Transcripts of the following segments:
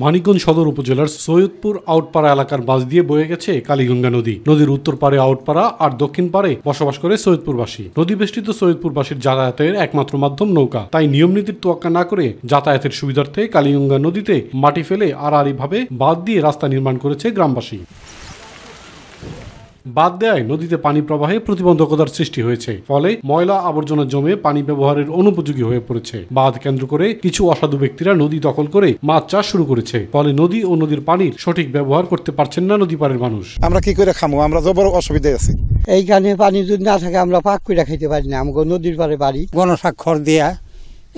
মানিকগঞ্জ সদর উপজেলার সৈয়দপুর আউটপাড়া এলাকার বাস দিয়ে বয়ে গেছে কালীগঙ্গা নদী। নদীর উত্তর পারে আউটপাড়া আর দক্ষিণ পারে বসবাস করে সৈয়দপুরবাসী। নদী বেষ্টিত সৈয়দপুরবাসীর যাতায়াতের একমাত্র মাধ্যম নৌকা। তাই নিয়ম নীতির তোয়াক্কা না করে যাতায়াতের সুবিধার্থে কালীগঙ্গা নদীতে মাটি ফেলে আড়াআড়িভাবে বাঁধ দিয়ে রাস্তা নির্মাণ করেছে গ্রামবাসী। বাঁধ দেয়ায় নদীতে পানি প্রবাহে প্রতিবন্ধকতার সৃষ্টি হয়েছে, ফলে ময়লা আবর্জনা জমে পানি ব্যবহারের অনুপযোগী হয়ে পড়েছে। বাঁধ কেন্দ্র করে কিছু অসাধু ব্যক্তিরা নদী দখল করে মাছ চাষ শুরু করেছে, ফলে নদী ও নদীর পানির সঠিক ব্যবহার করতে পারছেন না নদী পাড়ের মানুষ। আমরা কি করে খামো? আমরা জবর অসুবিধায় আছি। এইখানে পানি যদি না থাকে আমরা পাক করে খাইতে পারি না। আমাকে নদীর পাড়ে বাড়ি, গণস্বাক্ষর দিয়া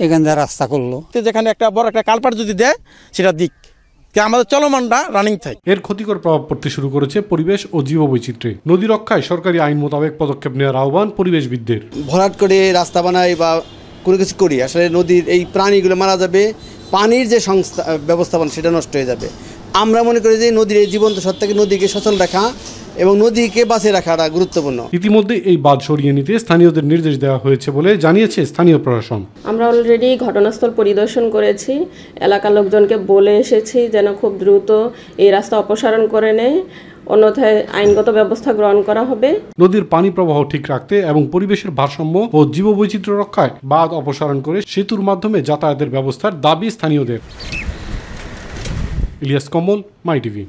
এখান থেকে রাস্তা করলো। যেখানে একটা বড় একটা কালপাট যদি দেয় সেটা দিক, আমাদের চলমানটা রানিং থাকে। এর ক্ষতিকর প্রভাব পড়তে শুরু করেছে পরিবেশ ও জীববৈচিত্র্যে। নদী রক্ষায় সরকারি আইন মোতাবেক পদক্ষেপ নেওয়ার আহ্বান পরিবেশবিদদের। ভরাট করে রাস্তা বানাই বা কোনো কিছু করি, আসলে নদীর এই প্রাণীগুলো মারা যাবে, পানির যে ব্যবস্থাপনা সেটা নষ্ট হয়ে যাবে। আমরা মনে করি যে নদীর এই জীবন্ত সত্তাকে, নদীকে সচল রাখা এবং নদীকে বাঁচিয়ে রাখাটা গুরুত্বপূর্ণ। ইতিমধ্যে এই বাঁধ সরিয়ে নিতে স্থানীয়দের নির্দেশ দেওয়া হয়েছে বলে জানিয়েছে স্থানীয় প্রশাসন। আমরা অলরেডি ঘটনাস্থল পরিদর্শন করেছি, এলাকার লোকজনকে বলে এসেছি যেন খুব দ্রুত এই রাস্তা অপসারণ করে নেয়, অন্যথায় আইনগত ব্যবস্থা গ্রহণ করা হবে। নদীর পানি প্রবাহ ঠিক রাখতে এবং পরিবেশের ভারসাম্য ও জীববৈচিত্র্য রক্ষায় বাঁধ অপসারণ করে সেতুর মাধ্যমে যাতায়াতের ব্যবস্থার দাবি স্থানীয়দের। ইলিয়াস কমল, মাই টিভি।